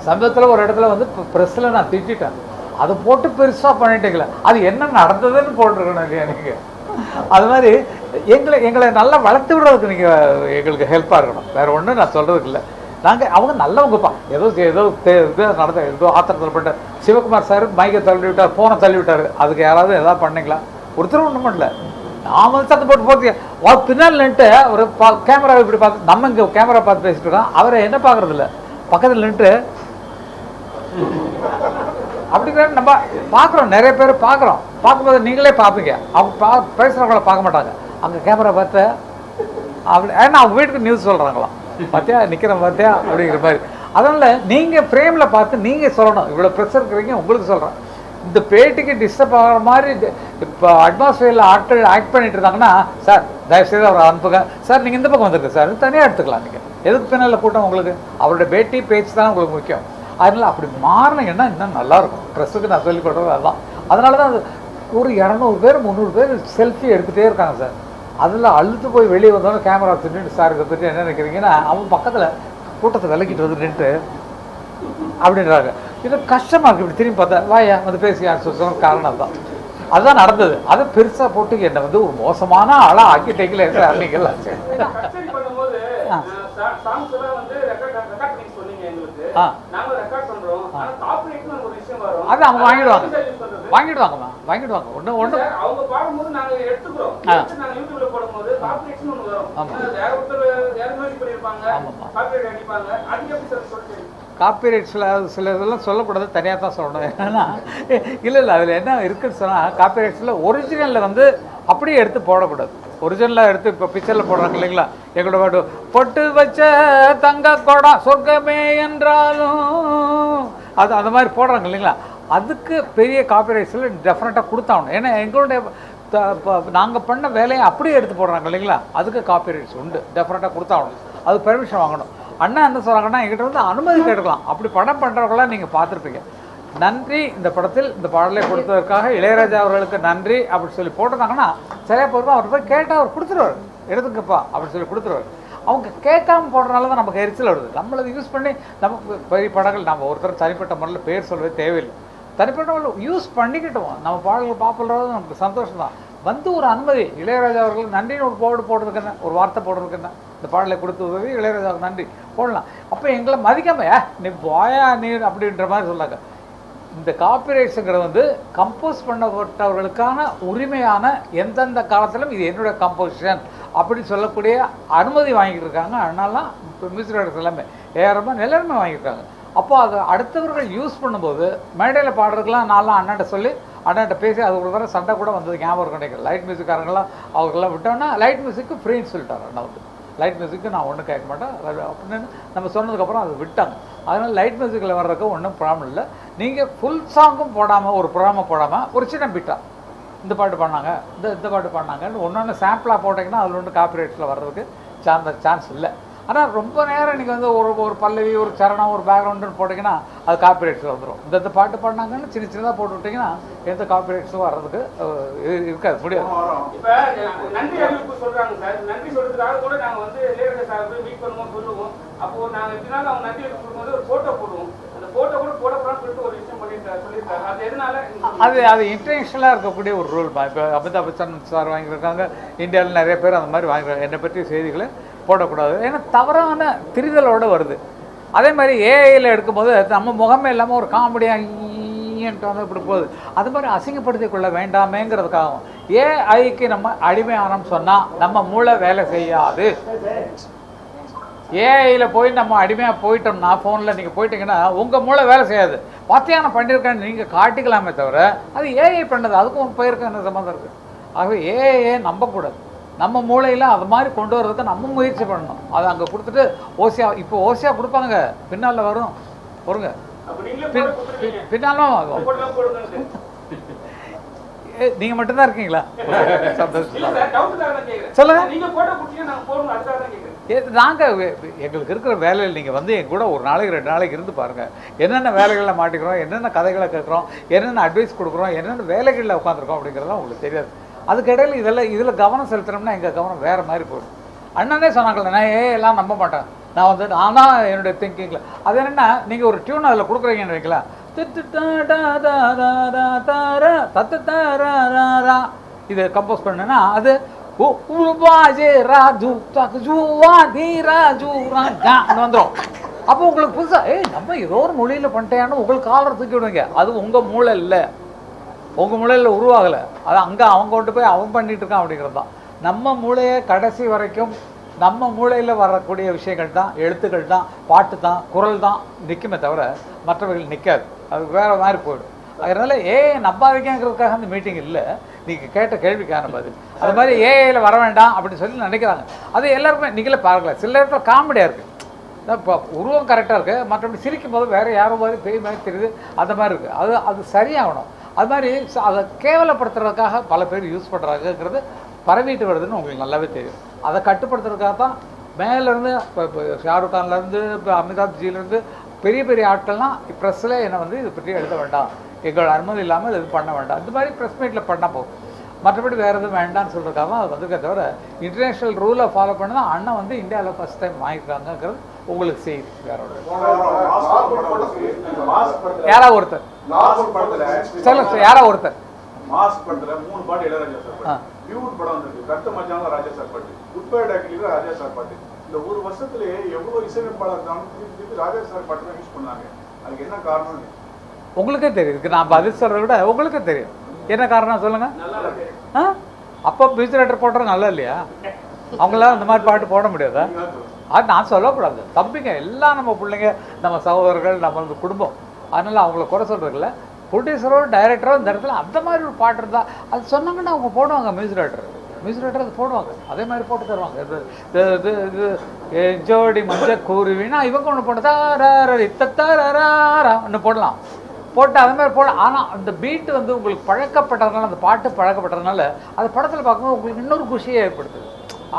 சமீபத்தில் ஒரு இடத்துல வந்து ப்ரெஸ்ஸில் நான் திட்டேன், அதை போட்டு பெருசாக பண்ணிட்டீங்களே, அது என்ன நடந்ததுன்னு போட்டிருக்கணும் இல்லையா நீங்கள். அது மாதிரி எங்களை நல்லா வளர்த்து விடுறதுக்கு நீங்கள் எங்களுக்கு ஹெல்ப்பாக இருக்கணும். வேறு ஒன்றும் நான் சொல்கிறதுக்கு இல்லை. நாங்கள் அவங்க நல்லவங்கப்பா. ஏதோ இது நடந்த ஏதோ ஆத்திரத்தில் பட்ட சிவகுமார் சார் மைக்கை தள்ளி விட்டார், ஃபோனை தள்ளி விட்டார். அதுக்கு யாராவது எதாவது பண்ணிங்களா? ஒருத்தரும் ஒன்றும் பண்ணல. நாம் வந்து சத்தம் போட்டு போட்டு பின்னால் நின்றுட்டு ஒரு கேமராவை இப்படி பார்த்து, நம்ம இங்கே கேமரா பார்த்து பேசிட்டு இருக்கோம், அவரை என்ன பார்க்குறதில்ல, பக்கத்தில் நின்றுட்டு அப்படிங்கிற நம்ம பார்க்குறோம். நிறைய பேர் பார்க்குறோம். பார்க்கும்போது நீங்களே பார்ப்பீங்க, அவங்க பேசுகிறவங்கள பார்க்க மாட்டாங்க. அங்கே கேமரா பார்த்து அப்படி, ஏன்னா அவங்க வீட்டுக்கு நியூஸ் சொல்கிறாங்களாம், பார்த்தியா நிற்கிறேன் பார்த்தியா அப்படிங்கிற மாதிரி. அதனால் நீங்கள் ஃப்ரேமில் பார்த்து நீங்கள் சொல்லணும், இவ்வளோ ப்ரெஷர் இருக்கிறீங்க உங்களுக்கு சொல்கிறேன். இந்த பேட்டிக்கு டிஸ்டர்ப் ஆகிற மாதிரி இப்போ அட்மாஸ்பியரில் ஆட்கள் ஆக்ட் பண்ணிட்டு இருந்தாங்கன்னா, சார் தயவுசெய்து அவரை அனுப்புங்க சார், நீங்கள் இந்த பக்கம் வந்துருக்கு சார், தனியாக எடுத்துக்கலாம். நீங்கள் எதுக்கு பின்னால் கூட்டம் உங்களுக்கு? அவருடைய பேட்டி பேச்சு தான் உங்களுக்கு முக்கியம். அதனால் அப்படி மாறினீங்கன்னா இன்னும் நல்லாயிருக்கும். ப்ரெஸ்ஸுக்கு நான் சொல்லிக் கொடுறது அதுதான். அதனால தான் அது ஒரு 200 பேர் 300 பேர் செல்ஃபி எடுத்துகிட்டே இருக்காங்க சார். அதில் அழுத்து போய் வெளியே வந்தோன்னே கேமரா திட்டு சார் பற்றி என்ன நினைக்கிறீங்கன்னா, அவன் பக்கத்தில் கூட்டத்தை விலக்கிட்டு வந்து நின்று அப்படின்றாங்க. இது கஷ்டமாக இருக்குது. இப்படி திரும்பி பார்த்தா வாயா வந்து பேசி யார் சொன்ன காரணம் தான் அதுதான் நடந்தது. அதை பெருசாக போட்டு என்னை வந்து ஒரு மோசமான ஆளாக ஆக்கிட்டீங்களே சார் நீங்கள். அது அவங்க வாங்கிடுவாங்கம்மா ஒன்று காப்பிரைட் சில இதெல்லாம் சொல்லக்கூடாது, தனியாக தான் சொல்லணும். ஏன்னா இல்லை அதில் என்ன இருக்குன்னு சொன்னால், காப்பிரைட்ஸில் ஒரிஜினலில் வந்து அப்படியே எடுத்து போடக்கூடாது. ஒரிஜினலாக எடுத்து இப்போ பிக்சரில் போடுறாங்க இல்லைங்களா, எங்களோட பாட்டு பொட்டு வச்ச தங்க கொடம் சொர்க்கமே என்றாலும் அது அந்த மாதிரி போடுறாங்க இல்லைங்களா, அதுக்கு பெரிய காப்பிரைட்ஸில் டெஃபினட்டாக கொடுத்தாகணும். ஏன்னா எங்களுடைய நாங்கள் பண்ண வேலையை அப்படியே எடுத்து போடுறாங்க இல்லைங்களா, அதுக்கு காப்பிரைட்ஸ் உண்டு, டெஃபினட்டாக கொடுத்தாகணும். அது பெர்மிஷன் வாங்கணும். அண்ணா என்ன சொல்கிறாங்கன்னா, எங்கிட்ட வந்து அனுமதி கேட்கலாம். அப்படி படம் பண்ணுறவங்களாம் நீங்கள் பார்த்துருப்பீங்க. நன்றி, இந்த படத்தில் இந்த பாடலை கொடுத்ததற்காக இளையராஜா அவர்களுக்கு நன்றி அப்படி சொல்லி போட்டிருந்தாங்கன்னா சரியாக போயிருப்பா. அவர் போய் கேட்டால் அவர் கொடுத்துருவார், எடுத்துக்கப்பா அப்படின்னு சொல்லி கொடுத்துருவார். அவங்க கேட்காம போடுறதுனால தான் நமக்கு எரிச்சல் வருது. நம்மளை யூஸ் பண்ணி நமக்கு பெரிய படங்கள் நம்ம ஒருத்தர் தனிப்பட்ட முறையில் பேர் சொல்லவே தேவையில்லை. தனிப்பட்ட முறையில் யூஸ் பண்ணிக்கிட்டோம். நம்ம பாடல்கள் பார்ப்பது நமக்கு சந்தோஷம் தான். வந்து ஒரு அனுமதி, இளையராஜா அவர்கள் நன்றின்னு ஒரு போர்டு போடுறதுக்கு என்ன, ஒரு வார்த்தை போடுறதுக்கு என்ன, இந்த பாடலை கொடுத்து உதவி இளையராஜாவுக்கு நன்றி போடலாம். அப்போ எங்களை மதிக்காம நீ போயா நீ அப்படின்ற மாதிரி சொல்லாங்க. இந்த காப்பிரைட்ஸுங்கிறது வந்து கம்போஸ் பண்ணப்பட்டவர்களுக்கான உரிமையான எந்தெந்த காலத்திலும் இது என்னுடைய கம்போசிஷன் அப்படி சொல்லக்கூடிய அனுமதி வாங்கிட்டு இருக்காங்க. அதனாலாம் இப்போ மியூசிக் டைரக்டர்ஸ் எல்லாமே ஏஆர்எம் எல்லாருமே வாங்கியிருக்காங்க. அப்போ அதை அடுத்தவர்கள் யூஸ் பண்ணும்போது மேடையில் பாடுறதுக்கெலாம் நான்லாம் அண்ணாட்ட சொல்லி அண்ணாட்ட பேசி அது ஒரு தடவை சண்டை கூட வந்தது ஞாபகம் கிடைக்கும். லைட் மியூசிக்காரங்களாம் அவர்களெல்லாம் விட்டோன்னா லைட் மியூசிக்கு ஃப்ரீன்னு சொல்லிட்டாங்க. அண்ணா வந்து லைட் மியூசிக்கு நான் ஒன்றும் கேட்க மாட்டேன் அப்படின்னு நம்ம சொன்னதுக்கப்புறம் அதை விட்டாங்க. அதனால் லைட் மியூசிக்கில் வர்றதுக்கு ஒன்றும் ப்ராப்ளம் இல்லை. நீங்கள் ஃபுல் சாங்கும் போடாமல் ஒரு ப்ரோக்ராமை போடாமல் ஒரு சின்ன பிட்டா இந்த பாட்டு பாடினாங்க இந்த பாட்டு பாடினாங்கன்னு ஒன்று சாம்பிளாக போட்டிங்கன்னா அதில் ஒன்று காப்பிரைட்ஸில் வர்றதுக்கு சான்ஸ் இல்லை. ஆனால் ரொம்ப நேரம் நீங்கள் வந்து ஒரு பல்லவி ஒரு சரணம் ஒரு பேக்ரவுண்டுன்னு போட்டிங்கன்னா அது காப்பிரைட்ஸில் வந்துடும். இந்த பாட்டு பாடினாங்கன்னு சின்னதாக போட்டு விட்டிங்கன்னா எந்த காப்பிரைட்ஸும் வர்றதுக்கு இருக்காது, முடியாது. இப்போ நன்றி அறிவிப்பு சொல்கிறாங்க சார், நன்றி சொல்கிறதுக்காக கூட நாங்கள் வந்து இளையராஜா சார் போய் மீட் பண்ணுவோம் சொல்லுவோம். அப்போது நாங்கள் எப்படினாலும் அவங்க நன்றி அறிவிப்பு கொடுக்கும்போது ஒரு ஃபோட்டோ போடுவோம். அந்த ஃபோட்டோ கூட போடக்கூடாதுன்னு சொல்லிட்டு ஒரு விஷயம் சொல்லியிருக்காரு. அது எதனால? அது இன்டர்நேஷ்னலாக இருக்கக்கூடிய ஒரு ரூல். இப்போ அமிதாப் பச்சன் சார் வாங்கியிருக்காங்க, இந்தியாவில் நிறைய பேர் அந்த மாதிரி வாங்கியிருக்காங்க. என்னை பற்றி செய்திகளை போடக்கூடாது, ஏன்னா தவறான திரிதலோடு வருது. அதே மாதிரி ஏஐயில் எடுக்கும்போது நம்ம முகமே இல்லாமல் ஒரு காமெடியாக வந்து இப்படி போகுது. அது மாதிரி அசிங்கப்படுத்திக் கொள்ள வேண்டாமேங்கிறதுக்காகவும் ஏஐக்கு நம்ம அடிமையானோம்னு சொன்னால் நம்ம மூளை வேலை செய்யாது. ஏஐயில் போய் நம்ம அடிமையாக போயிட்டோம்னா, ஃபோனில் நீங்கள் போயிட்டீங்கன்னா உங்கள் மூளை வேலை செய்யாது. பார்த்தியான பண்ணியிருக்கேன்னு நீங்கள் காட்டிக்கலாமே தவிர அது ஏஐ பண்ணது, அதுக்கும் போயிருக்க என்ன சம்மந்தம் இருக்குது. ஆகவே ஏஐயே நம்பக்கூடாது. நம்ம மூளையில் அது மாதிரி கொண்டு வர்றதுக்கு நம்ம முயற்சி பண்ணணும். அதை அங்கே கொடுத்துட்டு இப்போ ஓசியாக கொடுப்பாங்க, பின்னால் வருங்க பின்னாலும் ஆகும். நீங்கள் மட்டும்தான் இருக்கீங்களா? சொல்லுங்க. நாங்கள் எங்களுக்கு இருக்கிற வேலையில் நீங்கள் வந்து எங்க கூட ஒரு நாளைக்கு 2 நாளைக்கு இருந்து பாருங்கள். என்னென்ன வேலைகளில் மாட்டிக்கிறோம், என்னென்ன கதைகளை கேட்குறோம், என்னென்ன அட்வைஸ் கொடுக்குறோம், என்னென்ன வேலைகளில் உட்காந்துருக்கோம் அப்படிங்கிறதெல்லாம் உங்களுக்கு தெரியாது. அதுக்கிடையில் இதில் கவனம் செலுத்துகிறோம்னா எங்கள் கவனம் வேறு மாதிரி போயிடும். அண்ணனே சொன்னாங்களே, நான் எல்லாம் நம்ப மாட்டேன், நான் வந்து ஆனால் என்னுடைய திங்கிங்கில் அது என்னென்னா நீங்கள் ஒரு டியூன் அதில் கொடுக்குறீங்கன்னு வைக்கலாம், இதை கம்போஸ் பண்ணேன்னா அது வந்துடும். அப்போ உங்களுக்கு புதுசாக நம்ம ஏதோ ஒரு மொழியில் பண்ணிட்டேன்னு உங்களுக்கு காலரை தூக்கி விடுவீங்க. அது உங்கள் மூளை இல்லை, உங்கள் மூளையில் உருவாகலை, அது அங்கே அவங்க கொண்டு போய் அவன் பண்ணிகிட்டு இருக்கான் அப்படிங்கிறது தான். நம்ம மூளையை கடைசி வரைக்கும் நம்ம மூளையில் வரக்கூடிய விஷயங்கள் தான், எழுத்துக்கள் தான், பாட்டு தான், குரல் தான் நிற்குமே தவிர மற்றவர்கள் நிற்காது. அது வேறு மாதிரி போயிடும். அதனால் நம்பாதீங்கிறதுக்காக அந்த மீட்டிங் இல்லை, நீங்கள் கேட்ட கேள்விக்கான பதில். அது மாதிரி ஏஐயில் வர வேண்டாம் அப்படின்னு சொல்லி நினைக்கிறாங்க. அது எல்லாருக்குமே நீங்களே பார்க்கல, சில இடத்துல காமெடியாக இருக்குது. இப்போ உருவம் கரெக்டாக இருக்குது, மற்றபடி சிரிக்கும் போது வேறு யாரோ மாதிரி பேய் மாதிரி தெரியுது, அந்த மாதிரி இருக்குது. அது சரியாகணும். அது மாதிரி அதை கேவலப்படுத்துறதுக்காக பல பேர் யூஸ் பண்ணுறாங்கிறது பரவிட்டு வருதுன்னு உங்களுக்கு நல்லாவே தெரியும். அதை கட்டுப்படுத்துறதுக்காக தான் மேலேருந்து இப்போ ஷாருக் கான்லேருந்து இப்போ அமிதாப்ஜிலேருந்து பெரிய பெரிய ஆட்கள்லாம் ப்ரெஸ்ஸில் என்னை வந்து இதை பற்றி எழுத வேண்டாம், எங்களோட அனுமதி இல்லாமல் இது பண்ண வேண்டாம், இந்த மாதிரி ப்ரெஸ் மீட்டில் பண்ணால் போகும். மற்றபடி வேறு எதுவும் வேண்டாம்னு சொல்கிறதுக்காக தான் அது வந்திருக்கே தவிர இன்டர்நேஷ்னல் ரூலை ஃபாலோ பண்ணி தான் அண்ணன் வந்து இந்தியாவில் ஃபஸ்ட் டைம் வாங்கிக்கிறாங்கிறது உங்களுக்கு செய்தி. வேற யாராவது ஒருத்தர் சொல்லுங்க, யாராவது ஒருத்தர் மாஸ் படத்துல 3 பாட்டு இளையராஜா சார் பாட்டு, டியூட் படம் வந்திருக்கு, கட்ட மச்சான்ல ராஜா சார் பாட்டு, குட் பை டாக்லில ராஜா சார் பாட்டு. இந்த ஒரு வருஷத்துலயே எவ்வளவு இசையமைப்பாளர் இருந்தாலும் திருப்பி ராஜா சார் பாட்டு தான் யூஸ் பண்ணாங்க. அதுக்கு என்ன காரணம் உங்களுக்கே தெரியும். இதுக்கு நான் பதில் சொல்கிறத விட உங்களுக்கே தெரியும் என்ன காரணம் சொல்லுங்க. அப்போ மியூசிக் டைரக்டர் போடுறது நல்லா இல்லையா? அவங்களாம் இந்த மாதிரி பாட்டு போட முடியாதா? அது நான் சொல்லக்கூடாது. தம்பிங்க எல்லாம் நம்ம பிள்ளைங்க, நம்ம சகோதரர்கள், நம்ம குடும்பம், அதனால் அவங்கள குறை சொல்கிறதில்ல. ப்ரொடியூசரோ டைரக்டரோ இந்த இடத்துல அந்த மாதிரி ஒரு பாட்டு இருந்தால் அது சொன்னாங்கன்னா அவங்க போடுவாங்க. மியூசிக் டைரக்டர் அது போடுவாங்க, அதே மாதிரி போட்டு தருவாங்க. இது ஜோடி மஞ்ச கூறுவினா இவங்க ஒன்று போட்டு ஒன்று போடலாம், போட்டு அதே மாதிரி போட. ஆனால் அந்த பீட்டு வந்து உங்களுக்கு பழக்கப்பட்டதுனால, அந்த பாட்டு பழக்கப்பட்டதுனால அது படத்தில் பார்க்கும்போது உங்களுக்கு இன்னொரு குஷியை ஏற்படுத்துது.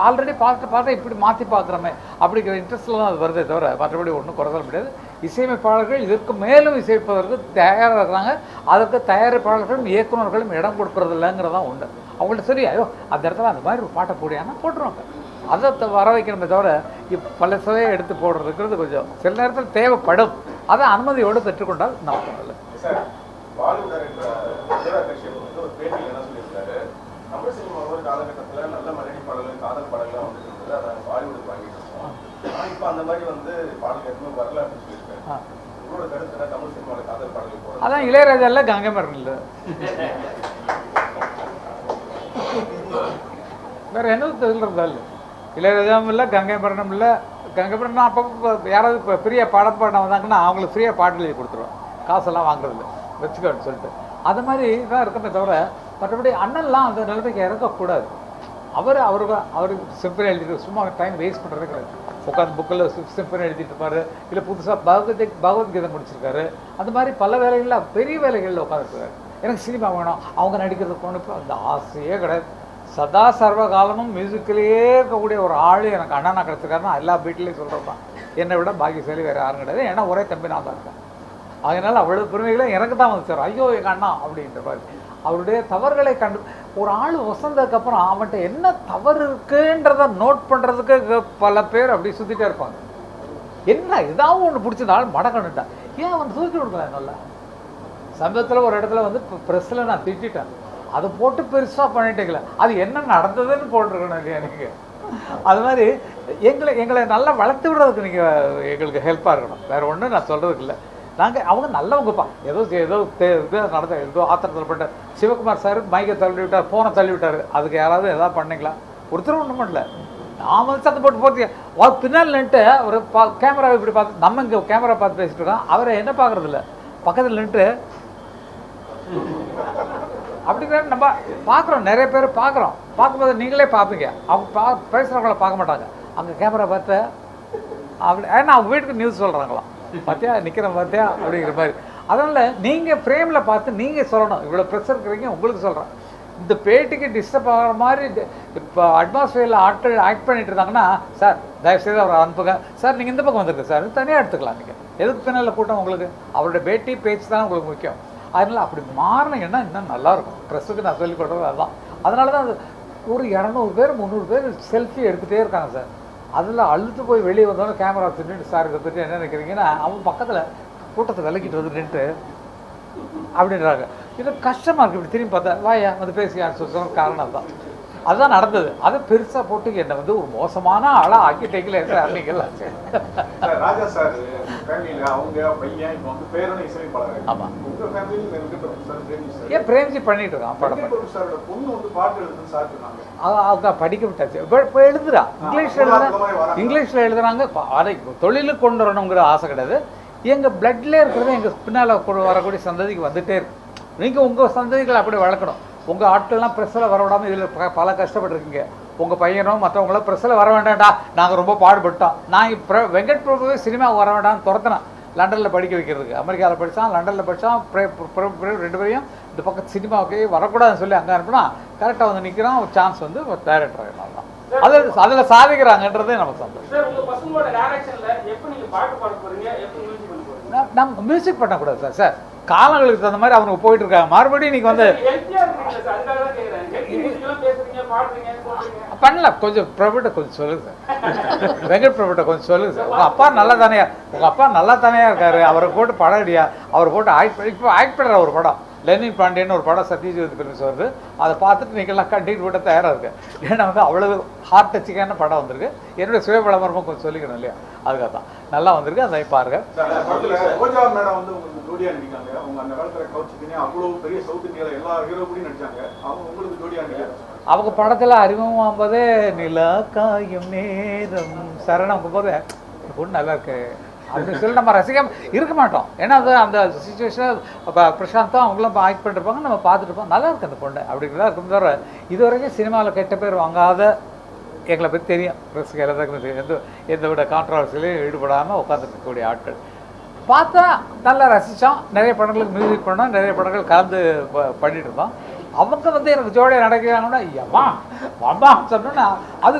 ஆல்ரெடி பார்த்தா இப்படி மாற்றி பார்க்குறோமே அப்படிங்கிற இன்ட்ரெஸ்ட்டில் தான் அது வருதே தவிர மற்றபடி ஒன்றும் குறை சொல்ல முடியாது. இசையமைப்பாளர்கள் இதற்கு மேலும் இசைப்பதற்கு தயாராக இருக்கிறாங்க. அதற்கு தயாரிப்பாளர்களும் இயக்குநர்களும் இடம் கொடுக்குறது இல்லைங்கிறதான் உண்டு. அவங்கள்ட்ட சரி, ஐயோ அந்த இடத்துல அந்த மாதிரி ஒரு பாட்டை போடியானா போட்டுருவாங்க. அதை வர வைக்கணுமே தவிர பல சுவையை எடுத்து போடுறதுங்கிறது கொஞ்சம் சில நேரத்தில் தேவைப்படும். அதை அனுமதியோடு பெற்றுக்கொண்டால் நான் இல்லை. தமிழ் சினிமா ஒரு காலகட்டத்தில் நல்ல மலடி பாடல்கள், காதல் பாடல்கள்லாம் வந்துட்டு அதை பாலிவுட் வாங்கிட்டு இருக்கோம். ஆனால் இப்போ அந்த மாதிரி வந்து பாடல் எதுவும் வரல அப்படின்னு சொல்லியிருக்காரு. உங்களோட கருத்துல தமிழ் சினிமாவில் காதல் பாடல்கள் போட அதான் இளையராஜா இல்லை, கங்கை மரன் இல்லை, வேற என்ன சொல்றதா இல்லை. இளையராஜாவும் இல்லை, கங்கை மரனும் இல்லை. கங்கை மரன் அப்போ யாராவது இப்போ ஃப்ரீயாக பாடம் பாட வந்தாங்கன்னா அவங்களுக்கு ஃப்ரீயாக பாட்டு எழுதி கொடுத்துருவோம், காசெல்லாம் வாங்குறதில்ல, வச்சுக்கோன்னு சொல்லிட்டு. அது மாதிரி தான் இருக்கமே தவிர மற்றபடி அண்ணன்லாம் அந்த நிலைமைக்கு இறக்கக்கூடாது. அவருக்கு சிம்பனி எழுதிட்டு சும்மா டைம் வேஸ்ட் பண்ணுறதே கிடையாது. உட்காந்து புக்கில் சிம்பனி எழுதிட்டு இருப்பார், இல்லை புதுசாக பகவத்கீதை முடிச்சிருக்காரு. அந்த மாதிரி பல வேலைகளில் பெரிய வேலைகளில் உட்காந்துருக்காரு. எனக்கு சினிமா வேணும், அவங்க நடிக்கிறது போனப்போ அந்த ஆசையே கிடையாது. சதா சர்வ காலமும் மியூசிக்கிலேயே இருக்கக்கூடிய ஒரு ஆள் எனக்கு அண்ணனா கிடச்சிருக்காருன்னா எல்லா வீட்டிலையும் சொல்கிறது தான். என்னை விட பாக்கியசாலி வேறு யாரும் கிடையாது. ஏன்னா ஒரே தம்பி நான் தான் இருக்கேன். அதனால் அவ்வளோ பெருமைகளை எனக்கு தான் வந்து சார், ஐயோ எங்கள் அண்ணா அப்படின்ற மாதிரி. அவருடைய தவறுகளை கண்டு ஒரு ஆள் வசந்ததுக்கப்புறம் அவன்கிட்ட என்ன தவறு இருக்குன்றத நோட் பண்ணுறதுக்கு பல பேர் அப்படி சுற்றிட்டே இருப்பாங்க. என்ன ஏதாவது ஒன்று பிடிச்ச ஆள் மடக்கணுட்டான், ஏன் அவன் தூக்கி கொடுக்கலாம். நல்லா சமீபத்தில் ஒரு இடத்துல வந்து ப்ரெஸ்ஸில் நான் திட்டேன், அதை போட்டு பெருசாக பண்ணிட்டீங்களே, அது என்ன நடந்ததுன்னு போட்டிருக்கணும் இல்லையா நீங்கள். அது மாதிரி எங்களை நல்லா வளர்த்து விடுறதுக்கு நீங்கள் எங்களுக்கு ஹெல்ப்பாக இருக்கணும். வேறு ஒன்றும் நான் சொல்கிறதுக்கு இல்லை. நாங்கள் அவங்க நல்லவங்கப்பா. ஏதோ இது நடந்த ஏதோ ஆத்திரத்தில் பட்ட சிவகுமார் சார் மைக்கை தள்ளி விட்டார், ஃபோனை தள்ளி விட்டார். அதுக்கு யாராவது எதாவது பண்ணிங்களா? ஒருத்தரும் ஒன்றும் பண்ணல. நான் வந்து சத்தம் போட்டு போகிறீங்க பின்னால் நின்ட்டு ஒரு கேமராவை இப்படி பார்த்து, நம்ம இங்கே கேமரா பார்த்து பேசிட்டு இருக்கோம், அவரை என்ன பார்க்குறது இல்லை, பக்கத்தில் நின்ட்டு அப்படிங்கிற நம்ம பார்க்குறோம். நிறைய பேர் பார்க்கும்போது நீங்களே பார்ப்பீங்க, அவங்க பேசுகிறவங்கள பார்க்க மாட்டாங்க. அங்கே கேமரா பார்த்து அப்படி, ஏன்னா அவங்க வீட்டுக்கு நியூஸ் சொல்கிறாங்களாம், பார்த்தியா நிற்கிறேன் பார்த்தியா அப்படிங்கிற மாதிரி. அதனால் நீங்கள் ஃப்ரேமில் பார்த்து நீங்கள் சொல்லணும். இவ்வளோ ப்ரெஷர் இருக்கிறீங்க, உங்களுக்கு சொல்கிறேன். இந்த பேட்டிக்கு டிஸ்டர்ப் ஆகிற மாதிரி இப்போ அட்மாஸ்பியரில் ஆட்கள் ஆக்ட் பண்ணிட்டு இருந்தாங்கன்னா, சார் தயவுசெய்து அவரை அனுப்புங்க சார், நீங்கள் இந்த பக்கம் வந்துருக்கு சார், தனியாக எடுத்துக்கலாம். நீங்கள் எதுக்கு பின்னால் கூட்டம் உங்களுக்கு? அவருடைய பேட்டி பேச்சு தான் உங்களுக்கு முக்கியம். அதனால் அப்படி மாறினீங்கன்னா இன்னும் நல்லாயிருக்கும். ப்ரெஸ்ஸுக்கு நான் சொல்லிக் கொடுறது அதுதான். அதனால தான் அது ஒரு 200 பேர் 300 பேர் செல்ஃபி எடுத்துகிட்டே இருக்காங்க சார். அதில் அழுத்து போய் வெளியே வந்தோன்னே கேமரா திட்டு சார் கற்றுட்டு என்ன நினைக்கிறீங்கன்னா அவன் பக்கத்தில் கூட்டத்தை விலக்கிட்டு வந்து நின்று அப்படின்றாங்க. இது கஷ்டமாக இருக்குது. இப்படி திரும்பி பார்த்தா வாயா வந்து பேசி சொன்ன காரணம் தான் அதுதான் நடந்தது. அதை பெருசாக போட்டு என்னை வந்து ஒரு மோசமான ஆளாக ஆக்கிட்டேங்கல அன்னைக்கெல்லாம். ராஜா சார் ஃபேமிலியில் அவங்க பையன் இப்போ வந்து பேரனை இசையமைப்பாளர். ஆமாம். உங்கள் ஃபேமிலியில் ஏன் பிரேம்ஜி பண்ணிட்டு இருக்கான் படம். சாரோட பொண்ணு வந்து பாட்டு எழுதுன்னு சார் சொன்னாங்க. அவங்க படிக்க விட்டாச்சு. இப்போ எழுதுறா இங்கிலீஷில் எழுதுறாங்க. அதை தொழிலுக்கு கொண்டு வரணுங்கிற ஆசை கிடையாது. எங்கள் பிளட்ல இருக்கிறது எங்கள் பின்னால் வரக்கூடிய சந்ததிக்கு வந்துட்டே இருக்கு. நீங்கள் உங்கள் சந்ததிகளை அப்படி வளர்க்கணும். உங்கள் ஆட்கள்லாம் ப்ரெஸ்ஸில் வரவிடாமல் இதில் பல கஷ்டப்பட்டுருக்கீங்க. உங்கள் பையனும் மற்றவங்களும் ப்ரெஸ்ஸில் வர வேண்டாம்டா, நாங்கள் ரொம்ப பாடுபட்டோம். நான் இப்போ வெங்கட் பிரபுவே சினிமாவுக்கு வர வேண்டாம்னு துரத்தினேன். லண்டனில் படிக்க வைக்கிறதுக்கு. அமெரிக்காவில் படித்தான், லண்டனில் படித்தான். ரெண்டு பேரையும் இந்த பக்கம் சினிமாவுக்கு வரக்கூடாதுன்னு சொல்லி அங்கே அனுப்புனா கரெக்டாக வந்து நிற்கிறான். ஒரு சான்ஸ் வந்து ஒரு டைரக்டர் ஆகிடலாம் தான். அதில் சாதிக்கிறாங்கன்றதே நமக்கு சந்தோஷம். நம்ம மியூசிக் பண்ணக்கூடாது சார். சார் காலங்களுக்கு தகுந்த மாதிரி அவங்க போயிட்டு இருக்காங்க. மறுபடியும் நீங்கள் வந்து பண்ணல. கொஞ்சம் பிரபுட்ட கொஞ்சம் சொல்லுங்க சார். வெங்கட் பிரபுட்ட கொஞ்சம் சொல்லுங்க சார். உங்கள் அப்பா நல்லா தானே இருக்காரு. அவரை போட்டு படம் அடியா, அவரை போட்டு இப்போ ஆக்ட் பண்ணுற ஒரு படம் லெனின் பாண்டியன் ஒரு படம் சத்யஜித் பிலிம்ஸ் வருது. அதை பார்த்துட்டு நீங்கள்லாம் கண்டிட்டு விட தயாராக இருக்கு. ஏன்னா வந்து அவ்வளவு ஹார்ட் டச்சிங்கான படம் வந்திருக்கு. என்னுடைய சுய விளம்பரமும் கொஞ்சம் சொல்லிக்கணும் இல்லையா, அதுக்காக தான் நல்லா வந்திருக்கு. அதை பாருங்க. ரோஜா மேடம் வந்து உங்களுக்கு ஜோடியா நடிக்காங்க. அவங்க அந்த காலத்துல கவுச்சிக்கினே அவ்வளவு பெரிய சவுத் இந்தியாவில் எல்லா ஹீரோ கூடயும் நடிச்சாங்க. அவங்க உங்களுக்கு ஜோடியா நடிக்காங்க. அவங்க படத்தில் அறிமுகமாகும்போதே நிலா காயும் நேரம் சரணம் போது பொண்ணு நல்லா இருக்கு அப்படின்னு சொல்லி நம்ம ரசிக்காம இருக்க மாட்டோம். ஏன்னா அது அந்த சுச்சுவேஷன் பிரசாந்தும் அவங்களும் ஆக்ட் பண்ணிருப்பாங்க, நம்ம பார்த்துட்டுப்போம். நல்லா இருக்கு அந்த பொண்ணு அப்படிங்கிறதா இருக்கும். தவிர இது வரைக்கும் சினிமாவில் கெட்ட பேர் வாங்காத எங்களை பற்றி தெரியும். ரசிகர் எந்த விட கான்ட்ரவர்சிலையும் ஈடுபடாமல் உட்காந்துருக்கக்கூடிய ஆட்கள் பார்த்தா நல்லா ரசித்தோம். நிறைய படங்களுக்கு மியூசிக் பண்ணோம், நிறைய படங்கள் கலந்து பண்ணிட்டு இருந்தோம். அவங்க வந்து எனக்கு ஜோடியாக நடக்கிறாங்கன்னா அம்மா சொன்னோன்னா அது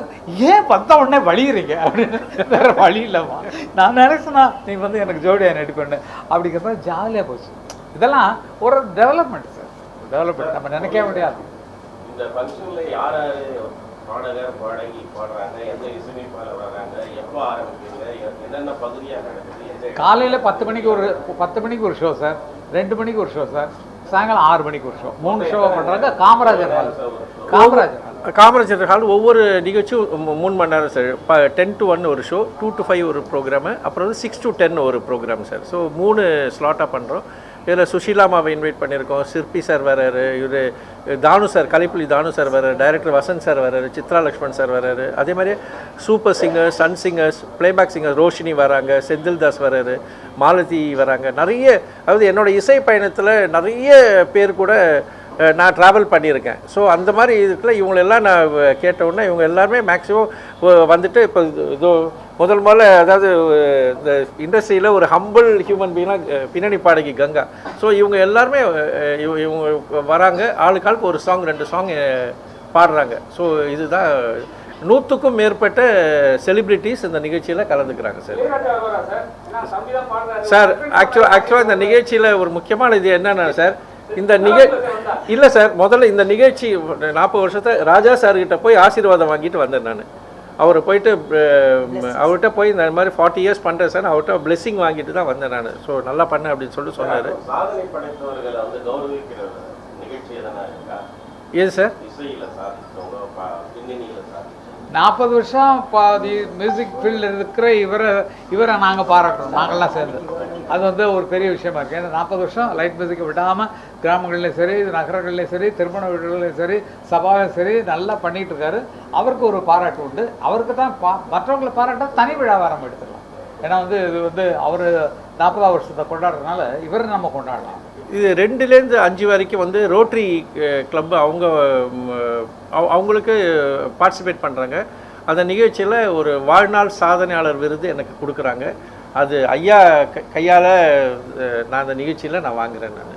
ஏன் வந்த உடனே வழிகிறீங்க அப்படின்னு வேறு வழி இல்லைம்மா. நான் நினைச்சேன்னா நீ வந்து எனக்கு ஜோடியாக நடிப்பேன்னு அப்படிங்கிறத ஜாலியாக போச்சு. இதெல்லாம் ஒரு டெவலப்மெண்ட் சார். டெவலப்மெண்ட் நம்ம நினைக்க முடியாது. இந்த ஃபங்க்ஷனில் யார் பாடகர் பாடகி பாடுறாங்க, எந்த இசையமைப்பாளர் வராங்க, எப்போ ஆரம்பிக்கிறீங்க, என்னென்ன பகுதியாக நடக்குது? காலையில் 10 மணிக்கு ஒரு ஷோ சார், 2 மணிக்கு ஒரு ஷோ சார், சாயங்காலம் 6 மணிக்கு ஒரு ஷோ. 3 ஷோ பண்ணுறாங்க. காமராஜர் ஹால் ஒவ்வொரு நிகழ்ச்சியும் 3 மணி நேரம் சார். 10 to 1 ஒரு ஷோ, 2 to 5 ஒரு ப்ரோக்ராமு, அப்புறம் வந்து 6 to 10 ஒரு ப்ரோக்ராம் சார். ஸோ 3 ஸ்லாட்டாக பண்ணுறோம். இதில் சுஷீலாமாவை இன்வைட் பண்ணியிருக்கோம். சிற்பி சார் வராரு, இவர் தானு சார், கலைப்புலி தானு சார் வராரு, டைரக்டர் வசந்த் சார் வராரு, சித்ரா லக்ஷ்மண் சார் வராரு. அதே மாதிரி super singers, sun singers, playback singer Roshini வராங்க, செந்தில் தாஸ் வராரு, மாலதி வராங்க. நிறைய, அதாவது என்னோடய இசை பயணத்தில் நிறைய பேர் கூட நான் ட்ராவல் பண்ணியிருக்கேன். ஸோ அந்த மாதிரி இதுக்குள்ள இவங்களெல்லாம் நான் கேட்டவுடனே இவங்க எல்லாருமே மேக்ஸிமம் வந்துட்டு இப்போ இதோ முதல்ல அதாவது இந்த இண்டஸ்ட்ரியில் ஒரு ஹம்பிள் ஹியூமன் பீங்காக பின்னணி பாடகி கங்கா. ஸோ இவங்க எல்லாருமே இவங்க வராங்க. ஆளுக்காளுக்கு ஒரு சாங் 2 சாங் பாடுறாங்க. ஸோ இதுதான் 100க்கும் மேற்பட்ட செலிப்ரிட்டிஸ் இந்த நிகழ்ச்சியில் கலந்துக்கிறாங்க சார். சார் ஆக்சுவலாக இந்த நிகழ்ச்சியில் ஒரு முக்கியமான இது என்னென்னா சார், இந்த இல்லை சார், முதல்ல இந்த நிகழ்ச்சி 40 வருஷத்தை ராஜா சார்கிட்ட போய் ஆசீர்வாதம் வாங்கிட்டு வந்தேன். நான் அவர்கிட்ட போய் இந்த மாதிரி 40 இயர்ஸ் பண்ணுறேன் சார், அவர்கிட்ட பிளெஸிங் வாங்கிட்டு தான் வந்தேன் நான். ஸோ நல்லா பண்ணேன் அப்படின்னு சொல்லிட்டு சொன்னார். சாதனை படைத்தவர்களை வந்து கௌரவிக்கிற நிகழ்ச்சி எதனா இருக்கா? ஏது சார்? இசையில் சாதிச்சவங்க, பின்னணியில் சாதிச்சவங்க. 40 வருஷம் பாதி மியூசிக் ஃபீல்டில் இருக்கிற இவரை நாங்கள் பாராட்டுறோம், நாங்கள்லாம் சேர்ந்து. அது வந்து ஒரு பெரிய விஷயமா இருக்குது. ஏன்னா 40 வருஷம் லைட் மியூசிக்கை விடாமல் கிராமங்கள்லேயும் சரி, நகரங்கள்லேயும் சரி, திருமண வீடுகள்லையும் சரி, சபாவிலும் சரி நல்லா பண்ணிகிட்டு இருக்காரு. அவருக்கு ஒரு பாராட்டு உண்டு. அவருக்கு தான் மற்றவங்களை பாராட்ட தனி விழாவாரம் எடுத்துக்கலாம். ஏன்னா வந்து இது வந்து அவர் 40ஆவது வருஷத்தை கொண்டாடுறதுனால இவரை நம்ம கொண்டாடலாம். இது 2லேருந்து 5 வரைக்கும் வந்து ரோட்டரி கிளப் அவங்களுக்கு பார்ட்டிசிபேட் பண்ணுறாங்க. அந்த நிகழ்ச்சியில் ஒரு வாழ்நாள் சாதனையாளர் விருது எனக்கு கொடுக்குறாங்க. அது ஐயா கையால் நான் அந்த நிகழ்ச்சியில் நான் வாங்குகிறேன். நான்